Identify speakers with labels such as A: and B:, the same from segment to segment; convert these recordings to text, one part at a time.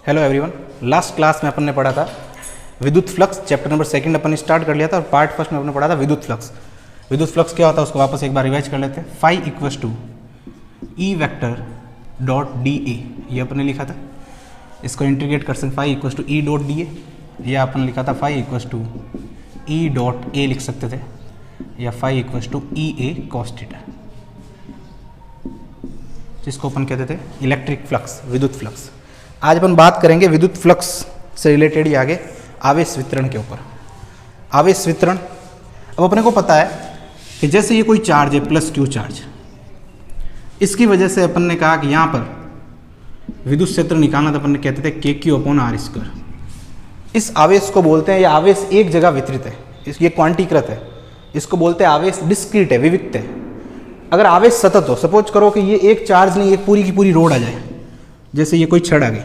A: Hello everyone, last class में अपन ने पढ़ा था विद्युत फ्लक्स, चैप्टर नंबर 2 अपन ने स्टार्ट कर लिया था और पार्ट फर्स्ट में अपन ने पढ़ा था विद्युत फ्लक्स। विद्युत फ्लक्स क्या होता है उसको वापस एक बार रिवाइज कर लेते हैं। Phi equals to E vector dot D A, ये अपन ने लिखा था। इसको इंटीग्रेट कर सकते phi equals to E dot D A, या अपन ने लिखा था phi equals to E dot A लिख सकते थे, या phi equals to E A cos theta, जिसको अपन कहते थे इलेक्ट्रिक फ्लक्स, विद्युत फ्लक्स। आज अपन बात करेंगे विद्युत फ्लक्स से रिलेटेड ही आगे आवेश वितरण के ऊपर। आवेश वितरण, अब अपने को पता है कि जैसे ये कोई चार्ज है प्लस क्यू चार्ज, इसकी वजह से अपन ने कहा कि यहाँ पर विद्युत क्षेत्र निकालना, तो अपन ने कहते थे के क्यू अपॉन आर स्क्वायर। इस आवेश को बोलते हैं, ये आवेश एक जगह वितरित है, ये क्वांटीकृत है, इसको बोलते हैं आवेश डिस्क्रीट है, विविक्त है। अगर आवेश सतत हो, सपोज करो कि ये एक चार्ज नहीं, एक पूरी की पूरी रोड आ जाए, जैसे ये कोई छड़ आ गई,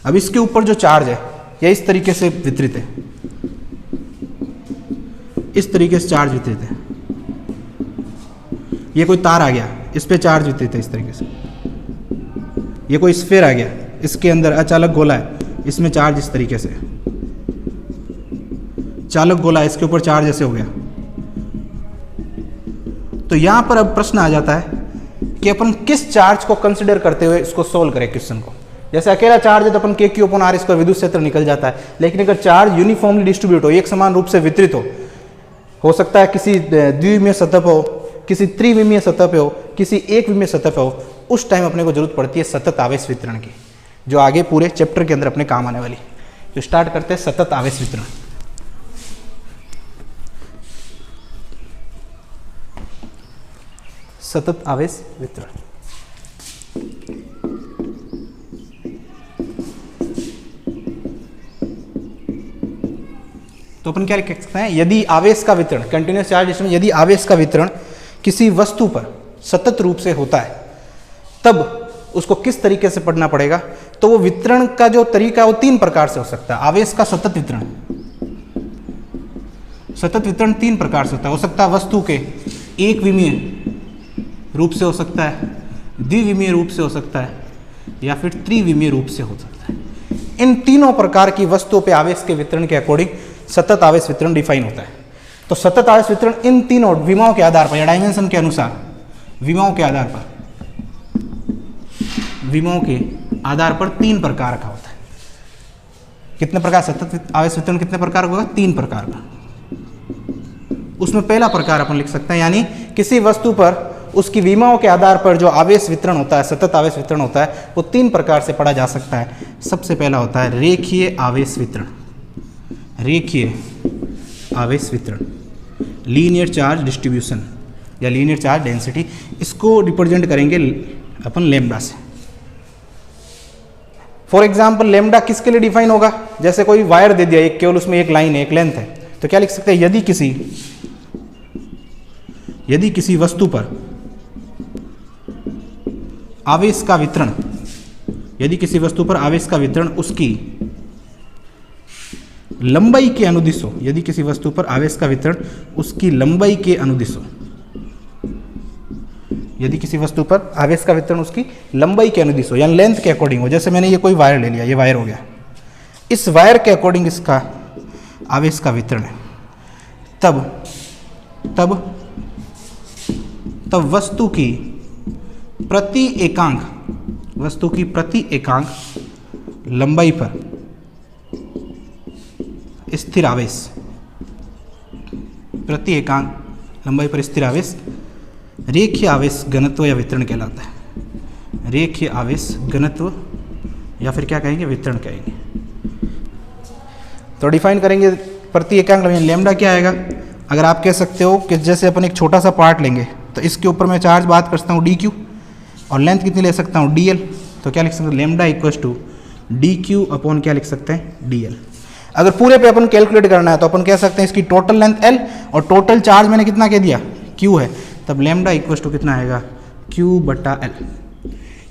A: अब इसके ऊपर जो चार्ज है यह इस तरीके से वितरित है, इस तरीके से चार्ज वितरित है। ये कोई तार आ गया, इस पे चार्ज वितरित है इस तरीके से। ये कोई स्फीयर आ गया, इसके अंदर अचालक गोला है, इसमें चार्ज इस तरीके से, चालक गोला है, इसके ऊपर चार्ज ऐसे हो गया। तो यहां पर अब प्रश्न आ जाता है कि अपन किस चार्ज को कंसिडर करते हुए इसको सोल्व करें क्वेश्चन को। जैसे अकेला चार्ज है तो अपन के क्यू अपॉन आर स्क्वायर विद्युत क्षेत्र निकल जाता है, लेकिन अगर चार्ज यूनिफॉर्मली डिस्ट्रीब्यूट हो, एक समान रूप से वितरित हो सकता है किसी द्विविमीय सतह पे हो, किसी त्रिविमीय सतह पे हो, किसी एक विमीय सतह पे हो, उस टाइम अपने को जरूरत पड़ती है सतत आवेश वितरण की, जो आगे पूरे चैप्टर के अंदर अपने काम आने वाली। तो स्टार्ट करते हैं सतत आवेश वितरण। सतत आवेश वितरण, तो अपन क्या लिख सकते हैं, यदि आवेश का वितरण, कंटिन्यूअस चार्ज सिस्टम, यदि आवेश का वितरण किसी वस्तु पर सतत रूप से होता है, तब उसको किस तरीके से पढ़ना पड़ेगा। तो वो वितरण का जो तरीका है वो 3 प्रकार से हो सकता है। आवेश का सतत वितरण, सतत वितरण 3 प्रकार से होता है। हो सकता है वस्तु के एक विमीय रूप से हो सकता है, द्विविमीय रूप से हो सकता है, या फिर त्रिविमीय रूप से हो सकता है। इन तीनों प्रकार की वस्तुओं पे आवेश के वितरण के अकॉर्डिंग सतत आवेश वितरण डिफाइन होता है। तो सतत आवेश वितरण इन तीनों विमाओं के आधार पर या डायमेंशन के अनुसार, विमाओं के आधार पर, विमाओं के आधार पर 3 प्रकार का होता है। कितने प्रकार सतत आवेश वितरण, कितने प्रकार होगा? 3 प्रकार का। उसमें पहला प्रकार अपन लिख सकते हैं, यानी किसी वस्तु पर उसकी विमाओं के आधार पर जो आवेश वितरण होता है, सतत आवेश वितरण होता है, वो 3 प्रकार से पढ़ा जा सकता है। सबसे पहला होता है रेखीय आवेश वितरण, रेखीय आवेश वितरण, लीनियर चार्ज डिस्ट्रीब्यूशन या लीनियर चार्ज डेंसिटी। इसको रिप्रेजेंट करेंगे अपन लैम्डा से। फॉर एग्जाम्पल लैम्डा किसके लिए डिफाइन होगा? जैसे कोई वायर दे दिया, एक केवल उसमें एक लाइन है, एक लेंथ है, तो क्या लिख सकते हैं, यदि किसी वस्तु पर आवेश का वितरण, यदि किसी वस्तु पर आवेश का वितरण उसकी लंबाई के अनुदिश हो, यदि किसी वस्तु पर आवेश का वितरण उसकी लंबाई के अनुदिश हो, यदि किसी वस्तु पर आवेश का वितरण उसकी लंबाई के अनुदिश हो, यानी लेंथ के अकॉर्डिंग हो। जैसे मैंने ये कोई वायर ले लिया, ये वायर हो गया, इस वायर के अकॉर्डिंग इसका आवेश का वितरण है, तब वस्तु की प्रति एकांक लंबाई पर स्थिर आवेश, प्रति एकांक लंबाई पर स्थिर आवेश रेखीय आवेश घनत्व या वितरण कहलाता है। रेखीय आवेश घनत्व या फिर क्या कहेंगे, वितरण कहेंगे। तो डिफाइन करेंगे प्रति एकांक लैम्डा क्या आएगा। अगर आप कह सकते हो कि जैसे अपन एक छोटा सा पार्ट लेंगे, तो इसके ऊपर मैं चार्ज बात कर सकता हूँ dq, और लेंथ कितनी ले सकता हूँ dl, तो क्या लिख सकते हैं, lambda equals to dq upon क्या लिख सकते हैं, dl। अगर पूरे पे अपन कैलकुलेट करना है तो अपन कह सकते हैं इसकी टोटल लेंथ l और टोटल चार्ज मैंने कितना कह दिया, q है, तब लैम्डा इक्वल्स टू कितना आएगा, q/l।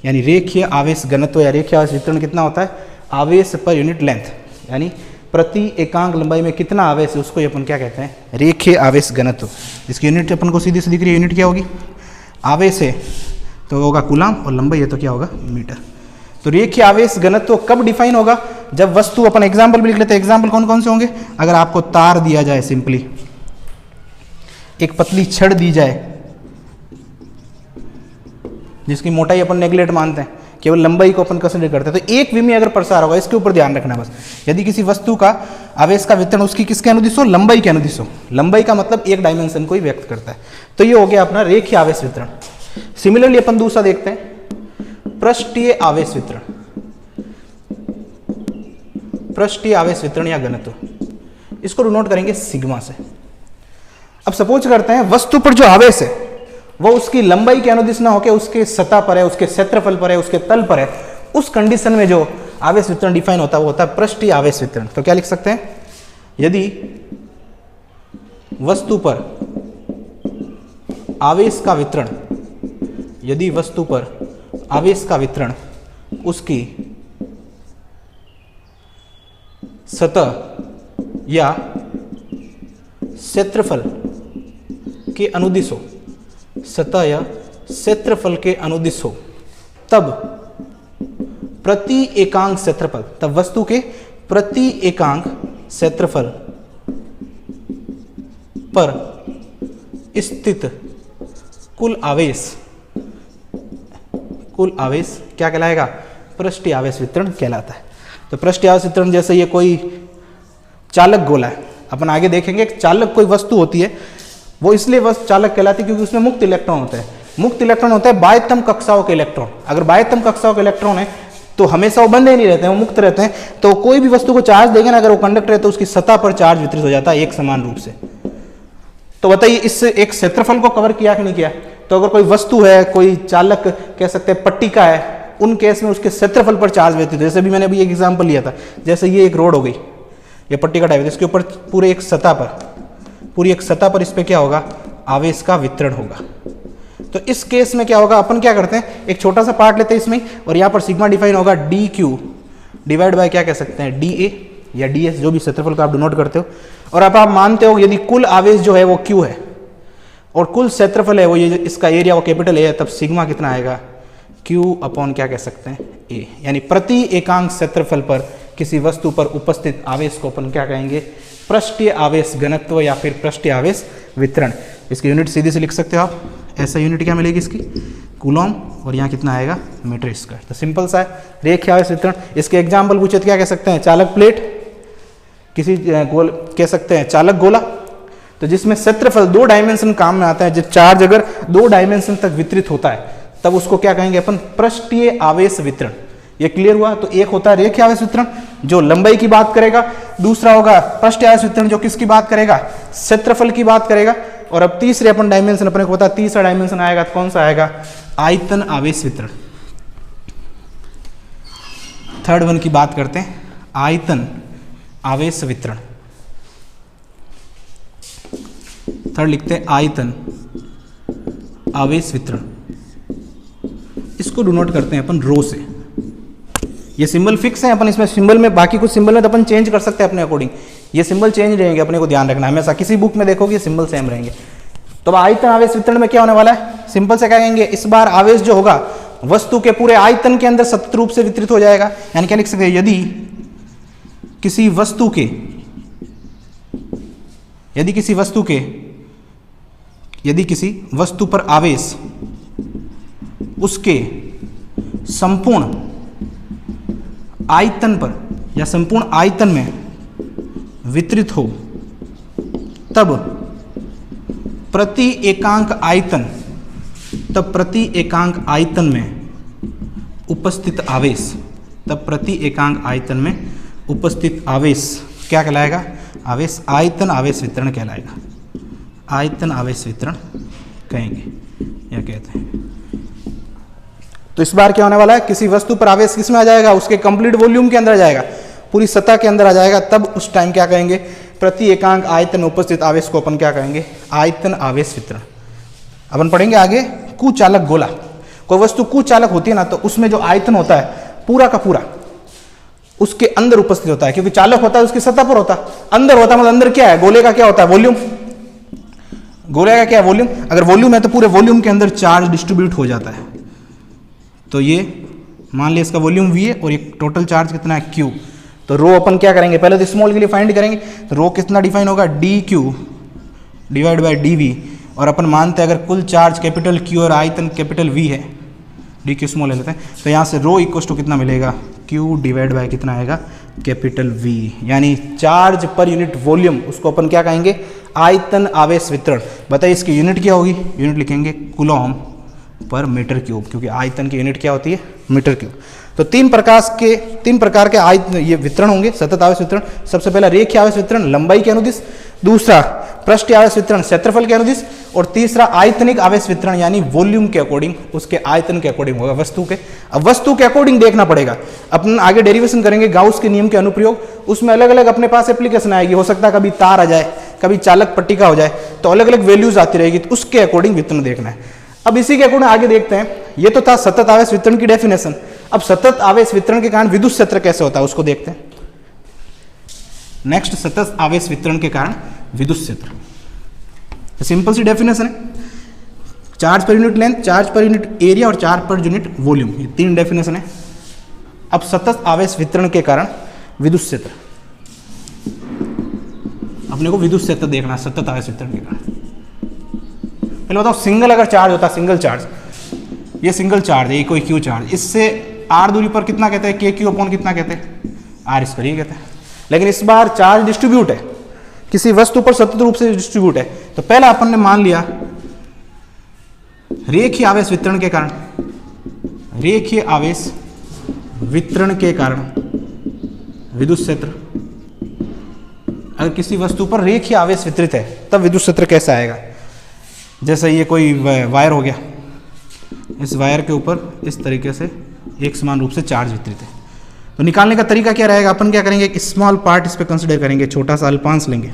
A: यानी रेखीय आवेश घनत्व या रेखीय आवेश वितरण कितना होता है, आवेश पर यूनिट लेंथ, यानी प्रति एकांक लंबाई में कितना आवेश है, उसको अपन क्या कहते हैं, रेखीय आवेश घनत्व। इसकी यूनिट अपन को सीधी से दिख रही है, यूनिट क्या होगी, आवेश है तो होगा कूलाम और लंबाई है तो क्या होगा, मीटर। तो रेखीय आवेश घनत्व कब डिफाइन होगा? जब वस्तु, अपन एग्जाम्पल भी लिख लेते हैं, एग्जाम्पल कौन कौन से होंगे? अगर आपको तार दिया जाए, सिंपली एक पतली छड़ दी जाए जिसकी मोटाई अपन नेगलेक्ट मानते हैं, केवल लंबाई को अपन कंसीडर करते हैं, तो 1 विमी अगर प्रसार होगा, इसके ऊपर ध्यान रखना बस। यदि किसी वस्तु का आवेश का वितरण उसकी किसके अनुदिश हो? लंबाई के अनुदिश हो। लंबाई का मतलब एक डायमेंशन को ही व्यक्त करता है। तो ये हो गया अपना रेखीय आवेश वितरण। सिमिलरली अपन दूसरा देखते हैं, पृष्ठीय आवेश वितरण। पृष्ठीय आवेश वितरण या घनत्व, इसको डिनोट करेंगे सिग्मा से। अब सपोज करते हैं वस्तु पर जो आवेश है वो उसकी लंबाई के अनुदिश ना होकर उसके सतह पर है, उसके क्षेत्रफल पर है, उसके तल पर है। उस कंडीशन में जो आवेश वितरण डिफाइन होता है वो होता है पृष्ठीय आवेश वितरण। तो क्या लिख सकते हैं? यदि वस्तु पर आवेश का वितरण, यदि वस्तु पर आवेश का वितरण उसकी सतह या क्षेत्रफल के अनुदिश हो, सतह या क्षेत्रफल के अनुदिश हो, तब प्रति एकांक क्षेत्रफल, तब वस्तु के प्रति एकांक क्षेत्रफल पर स्थित कुल आवेश क्या कहलाएगा? पृष्ठीय आवेश वितरण कहलाता है। तो पृष्ठीय आवेश वितरण जैसे ये कोई चालक गोला है, अपन आगे देखेंगे। चालक कोई वस्तु होती है, वो इसलिए वस्तु चालक कहलाती है क्योंकि उसमें मुक्त इलेक्ट्रॉन होते हैं। मुक्त इलेक्ट्रॉन होता है बाह्यतम कक्षाओं के इलेक्ट्रॉन। अगर बाह्यतम कक्षाओं के इलेक्ट्रॉन है तो हमेशा वो बंधे नहीं रहते हैं, वो मुक्त रहते हैं। तो कोई भी वस्तु को चार्ज देंगे ना, अगर वो कंडक्टर है तो उसकी सतह पर चार्ज वितरित हो जाता है एक समान रूप से। तो बताइए इससे एक क्षेत्रफल को कवर किया कि नहीं किया? तो अगर कोई वस्तु है, कोई चालक कह सकते हैं पट्टिका है, उन केस में उसके क्षेत्रफल पर चार्ज वितरित, जैसे भी मैंने अभी एक एग्जाम्पल लिया था, जैसे ये एक रोड हो गई, ये पट्टिका टाइप है, इसके ऊपर पूरी एक सतह पर इस पर क्या होगा? आवेश का वितरण होगा। तो इस केस में क्या होगा? अपन क्या करते हैं, एक छोटा सा पार्ट लेते हैं इसमें, और यहाँ पर सिग्मा डिफाइन होगा डी क्यू डिवाइड बाय क्या कह सकते हैं? डी ए या डी एस, जो भी क्षेत्रफल को आप डिनोट करते हो। और अब आप मानते हो यदि कुल आवेश जो है वो क्यू है और कुल क्षेत्रफल है वो ये, इसका एरिया वो कैपिटल ए है, तब सिग्मा कितना आएगा? क्यू अपॉन क्या कह सकते हैं? ए। यानी प्रति एकांक क्षेत्रफल पर किसी वस्तु पर उपस्थित आवेश को अपन क्या कहेंगे? पृष्ठीय आवेश घनत्व या फिर पृष्ठीय आवेश वितरण। इसकी यूनिट सीधी से लिख सकते हो आप, ऐसा यूनिट क्या मिलेगी इसकी? कूलॉम, और यहाँ कितना आएगा? Metre square. तो सिंपल सा है रेखीय आवेश वितरण। इसके एग्जाम्पल पूछे तो क्या कह सकते हैं? चालक प्लेट, किसी गोल कह सकते हैं चालक गोला, तो जिसमें क्षेत्रफल 2 डायमेंशन काम में आता है। जब चार्ज अगर 2 डायमेंशन तक वितरित होता है तब उसको क्या कहेंगे अपन? पृष्ठीय आवेश वितरण। ये क्लियर हुआ? तो एक होता है रेखीय आवेश वितरण जो लंबाई की बात करेगा, दूसरा होगा पृष्ठीय आवेश वितरण जो किसकी बात करेगा? क्षेत्रफल की बात करेगा। और अब तीसरे अपन डायमेंशन, अपने को पता तीसरा डायमेंशन आएगा तो कौन सा आएगा? आयतन आवेश वितरण। थर्ड वन की बात करते हैं, आयतन आवेश वितरण। थर्ड लिखते हैं आयतन आवेश वितरण। इसको डिनोट करते हैं अपन रो से। ये सिंबल फिक्स है, अपन इसमें सिंबल में, बाकी कुछ सिंबल में तो अपन चेंज कर सकते हैं अपने अकॉर्डिंग। ये सिंबल चेंज रहेंगे, अपने को ध्यान रखना हमेशा। किसी बुक में देखोगे सिंबल सेम रहेंगे। तो आयतन आवेश वितरण में क्या होने वाला है? सिंपल से क्या कहेंगे? इस बार आवेश जो होगा वस्तु के पूरे आयतन के अंदर सतत रूप से वितरित हो जाएगा। यानी क्या लिख सकते हैं? यदि किसी वस्तु पर आवेश उसके संपूर्ण आयतन पर या संपूर्ण आयतन में वितरित हो, तब प्रति एकांक आयतन में उपस्थित आवेश क्या कहलाएगा? आवेश आयतन आवेश वितरण कहलाएगा। आयतन आवेश वितरण कहेंगे या कहते हैं। तो इस बार क्या होने वाला है? किसी वस्तु पर आवेश किसमें आ जाएगा? उसके कंप्लीट वॉल्यूम के अंदर आ जाएगा, पूरी सतह के अंदर आ जाएगा। तब उस टाइम क्या कहेंगे? प्रति एकांक आयतन में उपस्थित आवेश को अपन क्या कहेंगे? आयतन आवेश वितरण। अपन पढ़ेंगे आगे कुचालक गोला। कोई वस्तु कुचालक होती है ना, तो उसमें जो आयतन होता है पूरा का पूरा उसके अंदर उपस्थित होता है, क्योंकि चालक होता है उसकी सतह पर होता है, अंदर होता है। मतलब अंदर क्या है? गोले का क्या होता है? वॉल्यूम। गोले का क्या है? वॉल्यूम। अगर वॉल्यूम है तो पूरे वॉल्यूम के अंदर चार्ज डिस्ट्रीब्यूट हो जाता है। तो ये मान लिया इसका वॉल्यूम v है और ये टोटल चार्ज कितना है q। तो रो अपन क्या करेंगे, पहले तो स्मॉल के लिए फाइंड करेंगे, तो रो कितना डिफाइन होगा dq डिवाइड बाय dv, और अपन मानते हैं अगर कुल चार्ज कैपिटल Q और आयतन कैपिटल V है, dq स्मॉल ले लेते हैं, तो यहाँ से रो इक्वल टू कितना मिलेगा Q डिवाइड बाय कितना आएगा कैपिटल V, यानी चार्ज पर यूनिट वॉल्यूम, उसको अपन क्या कहेंगे आयतन आवेश वितरण। बताइए इसकी यूनिट क्या होगी, यूनिट लिखेंगे कूलॉम पर मीटर क्यूब, क्योंकि आयतन की यूनिट क्या होती है मीटर क्यूब। तो तीन प्रकार के आयतन ये वितरण होंगे, सतत आवेश वितरण। सबसे पहला रेखीय आवेश वितरण लंबाई के अनुदिश, दूसरा पृष्ठीय आवेश वितरण क्षेत्रफल के अनुदिश, और तीसरा आयतनिक आवेश वितरण यानी वॉल्यूम के अकॉर्डिंग, उसके आयतन के अकॉर्डिंग होगा वस्तु के। अब वस्तु के अकॉर्डिंग देखना पड़ेगा, अपन आगे डेरिवेशन करेंगे गाउस के नियम के अनुप्रयोग, उसमें अलग अलग अपने पास एप्लीकेशन आएगी, हो सकता है कभी तार आ जाए, कभी चालक पट्टिका हो जाए, तो अलग अलग वैल्यूज आती रहेगी, तो उसके अकॉर्डिंग वितरण देखना है। अब इसी के अकॉर्डिंग आगे देखते हैं, ये तो था सतत आवेश वितरण की डेफिनेशन। अब सतत आवेश वितरण के कारण विद्युत क्षेत्र कैसे होता है उसको देखते हैं। नेक्स्ट, सतत आवेश वितरण के कारण विद्युत क्षेत्र, तो सिंपल सी डेफिनेशन है, charge per unit length, charge per unit area और चार्ज पर यूनिट वॉल्यूम, ये तीन डेफिनेशन है। अब सतत आवेश वितरण के कारण विद्युत क्षेत्र, अपने को विद्युत क्षेत्र देखना है सतत आवेश वितरण के कारण। पहले बताओ, सिंगल अगर चार्ज होता, सिंगल चार्ज, ये सिंगल चार्ज है, ये कोई क्यू चार्ज, इससे आर दूरी पर कितना कहते हैं, के क्यू अपॉन कितना कहते हैं आर स्क्वायर, ये कहते हैं। लेकिन इस बार चार्ज डिस्ट्रीब्यूट है, किसी वस्तु पर सतत रूप से डिस्ट्रीब्यूट है, तो पहला अपन ने मान लिया रेखीय आवेश वितरण के कारण, रेखीय आवेश वितरण के कारण विद्युत क्षेत्र, अगर किसी वस्तु पर रेखीय आवेश वितरित है तब विद्युत क्षेत्र कैसा आएगा। जैसे ये कोई वायर हो गया, इस वायर के ऊपर इस तरीके से एक समान रूप से चार्ज वितरित है, तो निकालने का तरीका क्या रहेगा, अपन क्या करेंगे एक स्मॉल पार्ट इस पे कंसीडर करेंगे, छोटा सा अल्पांश लेंगे।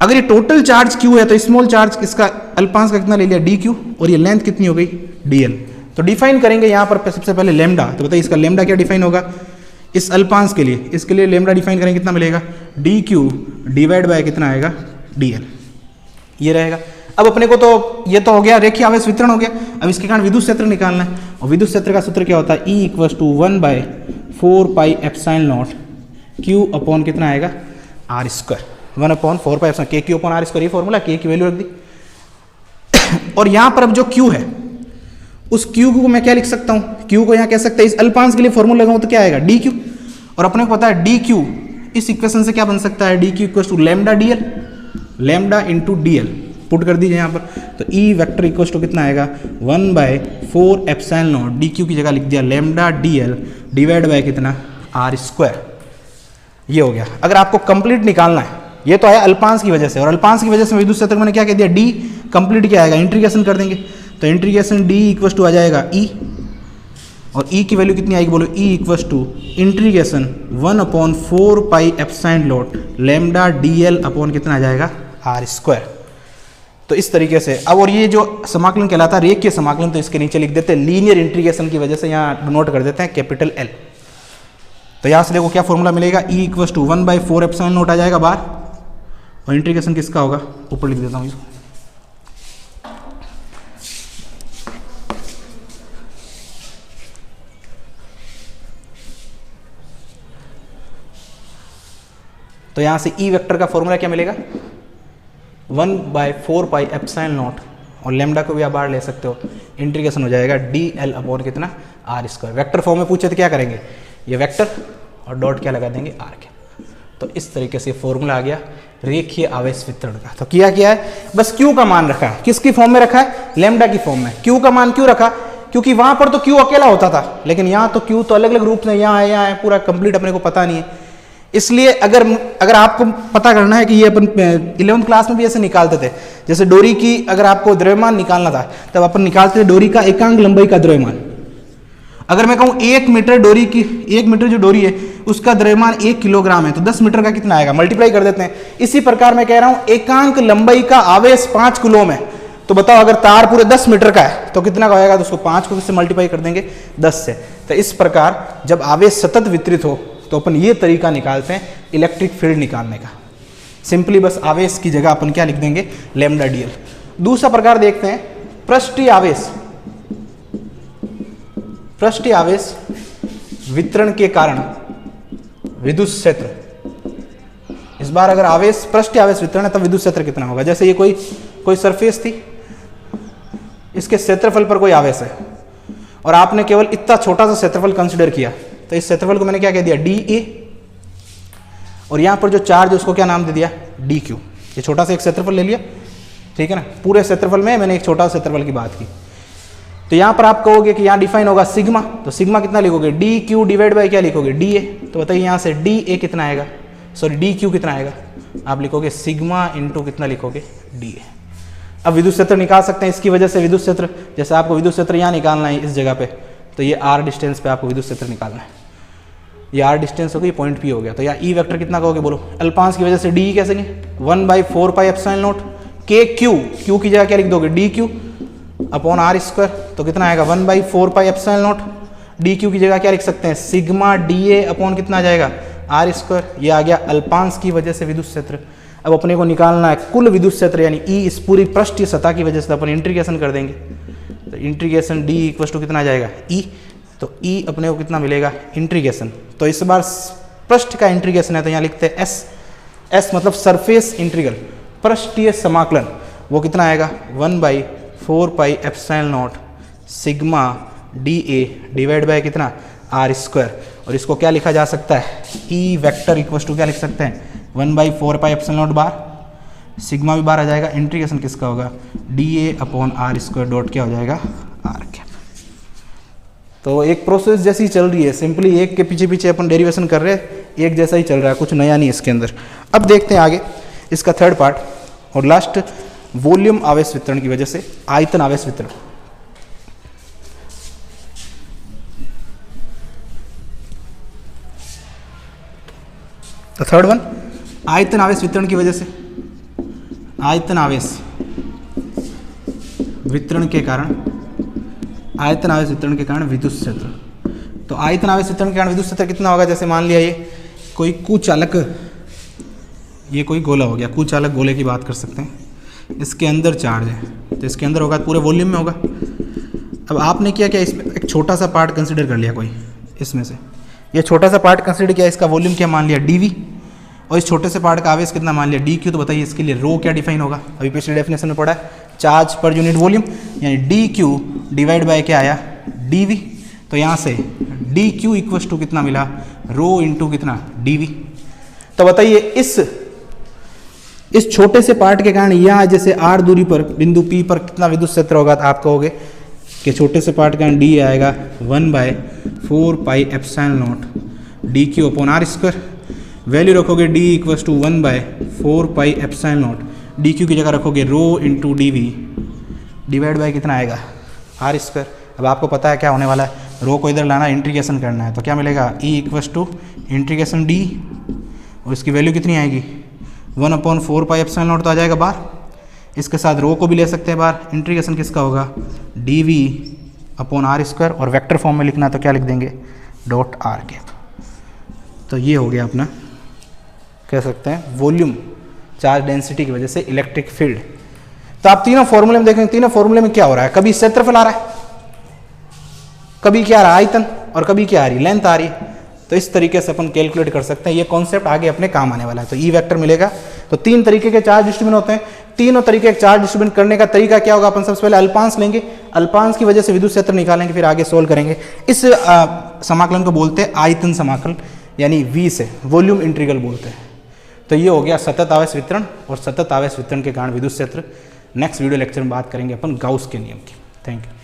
A: अगर ये टोटल चार्ज Q है तो स्मॉल चार्ज इसका अल्पांश का कितना ले लिया dq, और ये लेंथ कितनी हो गई dl। तो डिफाइन करेंगे यहाँ पर सबसे पहले लेमडा, तो बताइए इसका लेमडा क्या डिफाइन होगा इस अल्पांश के लिए, इसके लिए लेमडा डिफाइन करेंगे कितना मिलेगा dq डिवाइड बाय कितना आएगा dl, ये रहेगा। अब अपने को तो ये तो हो गया रेखीय आवेश वितरण हो गया, अब इसके कारण विद्युत क्षेत्र निकालना है, और विद्युत क्षेत्र का सूत्र क्या होता है E = 1/4πε0 Q अपॉन कितना आएगा R स्क्वायर, 1/4πε के क्यू अपॉन R स्क्वायर, ये फॉर्मूला, के की वैल्यू रख दी। और यहाँ पर अब जो Q है उस Q को मैं क्या लिख सकता हूँ, Q को यहाँ कह सकते हैं, इस अल्पांश के लिए फॉर्मूला लगाऊँ तो क्या आएगा dq, और अपने को पता है dq इस इक्वेशन से क्या बन सकता है dq = lambda dl, lambda into dl put कर दीजिए यहाँ पर, तो E वेक्टर इक्वल टू कितना आएगा 1/4ε0 dq की जगह लिख दिया लैम्डा dl डिवाइड बाय कितना R स्क्वायर, ये हो गया। अगर आपको कंप्लीट निकालना है, ये तो आया अल्पांश की वजह से, और अल्पांश की वजह से विद्युत क्षेत्र मैंने क्या कह दिया d, कंप्लीट क्या आएगा इंटीग्रेशन कर देंगे, तो इंटीग्रेशन d इक्वल टू आ जाएगा E, और E की वैल्यू कितनी आएगी बोलो, E equal to integration 1/4πε0 lambda dl upon कितना आ जाएगा R स्क्वायर। तो इस तरीके से अब, और ये जो समाकलन कहलाता है रेखीय समाकलन, तो इसके नीचे लिख देते हैं लीनियर इंटीग्रेशन की वजह से यहाँ नोट कर देते हैं कैपिटल L। तो यहाँ से देखो क्या फॉर्मूला मिलेगा, E = 1/4πε0 आ जाएगा बाहर, और इंटीग्रेशन किसका होगा ऊपर लिख देता हूँ इसको, तो यहाँ से E वेक्टर का फॉर्मूला क्या मिलेगा 1/4πε0, और लैम्डा को भी आप बाहर ले सकते हो, इंटीग्रेशन हो जाएगा dl अपॉन कितना R स्क्वायर। वेक्टर फॉर्म में पूछे तो क्या करेंगे, ये वेक्टर और डॉट क्या लगा देंगे R के। तो इस तरीके से फॉर्मूला आ गया रेखीय आवेश वितरण का। तो किया है बस Q का मान रखा है, किसकी फॉर्म में रखा है लैम्डा की फॉर्म में। Q का मान क्यों रखा, क्योंकि वहां पर तो Q अकेला होता था, लेकिन यहाँ तो Q तो अलग अलग रूप से यहाँ है पूरा कंप्लीट अपने को पता नहीं है, इसलिए अगर आपको पता करना है कि ये अपन 11th क्लास में भी ऐसे निकालते थे, जैसे डोरी की अगर आपको द्रव्यमान निकालना था तब अपन निकालते थे डोरी का एकांक लंबाई का द्रव्यमान। अगर मैं कहूँ 1 मीटर डोरी की, 1 मीटर जो डोरी है उसका द्रव्यमान 1 किलोग्राम है, तो 10 मीटर का कितना आएगा, मल्टीप्लाई कर देते हैं। इसी प्रकार मैं कह रहा हूँ एकांक लंबाई का आवेश 5 कूलम है, तो बताओ अगर तार पूरे 10 मीटर का है तो कितना का आएगा, तो उसको 5 को से मल्टीप्लाई कर देंगे 10 से। तो इस प्रकार जब आवेश सतत वितरित हो तो अपन ये तरीका निकालते हैं इलेक्ट्रिक फील्ड निकालने का। सिंपली बस आवेश की जगह अपन क्या लिख देंगे लैम्डा dl। दूसरा प्रकार देखते हैं पृष्ठीय आवेश, पृष्ठीय आवेश वितरण के कारण विद्युत क्षेत्र, इस बार अगर आवेश पृष्ठीय आवेश वितरण है तब विद्युत क्षेत्र कितना होगा। जैसे ये कोई सरफेस थी, इसके क्षेत्रफल पर कोई आवेश है और आपने केवल इतना छोटा सा क्षेत्रफल कंसीडर किया, तो इस क्षेत्रफल को मैंने क्या कह दिया, डी ए, और यहाँ पर जो चार्ज है उसको क्या नाम दे दिया, डी क्यू। ये छोटा सा एक क्षेत्रफल ले लिया, ठीक है ना, पूरे क्षेत्रफल में मैंने एक छोटा सा क्षेत्रफल की बात की। तो यहाँ पर आप कहोगे कि यहाँ डिफाइन होगा सिग्मा, तो सिग्मा कितना लिखोगे, डी क्यू डिवाइड बाई क्या लिखोगे, डी ए। तो बताइए यहाँ से डी ए कितना आएगा, सॉरी डी क्यू कितना आएगा, आप लिखोगे सिग्मा इंटू कितना लिखोगे, डी ए। अब विद्युत क्षेत्र निकाल सकते हैं इसकी वजह से, विद्युत क्षेत्र जैसे आपको विद्युत क्षेत्र यहाँ निकालना है इस जगह पे, तो ये आर डिस्टेंस पे आपको विद्युत क्षेत्र निकालना है, ये आर डिस्टेंस हो गई, पॉइंट पी हो गया। तो यहाँ ई वेक्टर कितना कहोगे, बोलो अल्पांश की वजह से डी कैसे नहीं, 1/4 पाई एप्सिलॉन नॉट के क्यू, क्यू की जगह क्या लिख दोगे, d q upon r square, तो कितना आएगा 1/4 pi epsilon not, d q की जगह क्या लिख सकते हैं, सिग्मा डी ए अपॉन कितना आ जाएगा, आर स्क्वायर। ये आ गया अल्पांश की वजह से विद्युत क्षेत्र। अब अपने को निकालना है कुल विद्युत क्षेत्र यानी ई, इस पूरी पृष्ठीय सतह की वजह से अपन इंटीग्रेशन कर देंगे, तो इंटीग्रेशन डी इक्वल टू कितना आ जाएगा, ई, तो ई अपने को कितना मिलेगा, इंटीग्रेशन। तो इस बार पृष्ठ का इंटीग्रेशन है तो यहाँ लिखते हैं एस, एस मतलब सरफेस इंटीग्रल, पृष्ठीय समाकलन, वो कितना आएगा 1/4 pi epsilon not sigma D A divide by कितना, आर स्क्वायर। और इसको क्या लिखा जा सकता है, ई वेक्टर इक्वल टू क्या लिख सकते हैं, 1/4 पाई एप्सिलॉन नॉट बार, सिग्मा भी बार आ जाएगा, इंटीग्रेशन किसका होगा, d A upon r square dot क्या हो जाएगा, आर कैप। तो एक प्रोसेस जैसी चल रही है, सिंपली एक के पीछे पीछे अपन डेरिवेशन कर रहे हैं, एक जैसा ही चल रहा है, कुछ नया नहीं इसके अंदर। अब देखते हैं आगे इसका थर्ड पार्ट और लास्ट, वॉल्यूम आवेश वितरण की वजह से आयतन आवेश वितरण। तो थर्ड वन, आयतन आवेश वितरण की वजह से, आयतन आवेश वितरण के कारण, आयतन आवेश वितरण के कारण विद्युत क्षेत्र। तो आयतन आवेश वितरण के कारण विद्युत क्षेत्र कितना होगा, जैसे मान लिया ये कोई कुचालक, ये कोई गोला हो गया, कुचालक गोले की बात कर सकते हैं, इसके अंदर चार्ज है तो इसके अंदर होगा, पूरे वॉल्यूम में होगा। अब आपने क्या किया, इसमें एक छोटा सा पार्ट कंसिडर कर लिया कोई, इसमें से ये छोटा सा पार्ट कंसिडर किया, इसका वॉल्यूम क्या मान लिया, डीवी, और इस छोटे से पार्ट का आवेश कितना मान लिया, डी क्यू। तो बताइए इसके लिए रो क्या डिफाइन होगा, अभी पिछले डेफिनेशन में पढ़ा है, चार्ज पर यूनिट वॉल्यूम, यानी डी क्यू डिवाइड बाय क्या आया, डी वी। तो यहाँ से डी क्यू इक्वल टू कितना मिला, रो इंटू कितना, डी वी। तो बताइए इस छोटे से पार्ट के कारण यहाँ जैसे आर दूरी पर बिंदु पी पर कितना विद्युत क्षेत्र होगा, तो आप कहोगे कि छोटे से पार्ट के कारण डी आएगा 1/4 pi epsilon not d q upon r square. Value रखोगे d equal to 1/4 pi epsilon not, d q की जगह रखोगे rho into d v divide by कितना आएगा, आर स्क्वायर। अब आपको पता है क्या होने वाला है, रो को इधर लाना, इंटीग्रेशन करना है, तो क्या मिलेगा, E equal to integration d, और इसकी वैल्यू कितनी आएगी 1/4 पाई एप्सिलॉन नॉट तो आ जाएगा बाहर, इसके साथ रो को भी ले सकते हैं बाहर, इंटीग्रेशन किसका होगा, d V upon r square, और वेक्टर फॉर्म में लिखना है तो क्या लिख देंगे, डॉट आर कैप। तो ये हो गया अपना, कह सकते हैं वॉल्यूम चार्ज डेंसिटी की वजह से इलेक्ट्रिक फील्ड। तो आप तीनों फॉर्मूले में देखेंगे, तीनों फॉर्मूले में क्या हो रहा है, कभी क्षेत्रफल आ रहा है, कभी क्या आ रहा है आयतन, और कभी क्या आ रही है, लेंथ आ रही है। तो इस तरीके से अपन कैलकुलेट कर सकते हैं, ये कॉन्सेप्ट आगे अपने काम आने वाला है। तो ई वेक्टर मिलेगा, तो तीन तरीके के चार्ज डिस्ट्रीब्यूशन होते हैं, तीनों तरीके के चार्ज डिस्ट्रीब्यूशन करने का तरीका क्या होगा, अपन सबसे पहले अल्पांश लेंगे, अल्पांश की वजह से विद्युत क्षेत्र निकालेंगे, फिर आगे सोल्व करेंगे। इस समाकलन को बोलते हैं आयतन समाकलन, यानी वी से वॉल्यूम इंटीग्रल बोलते हैं। तो ये हो गया सतत आवेश वितरण और सतत आवेश वितरण के कारण विद्युत क्षेत्र। नेक्स्ट वीडियो लेक्चर में बात करेंगे अपन गाउस के नियम की। Thank you.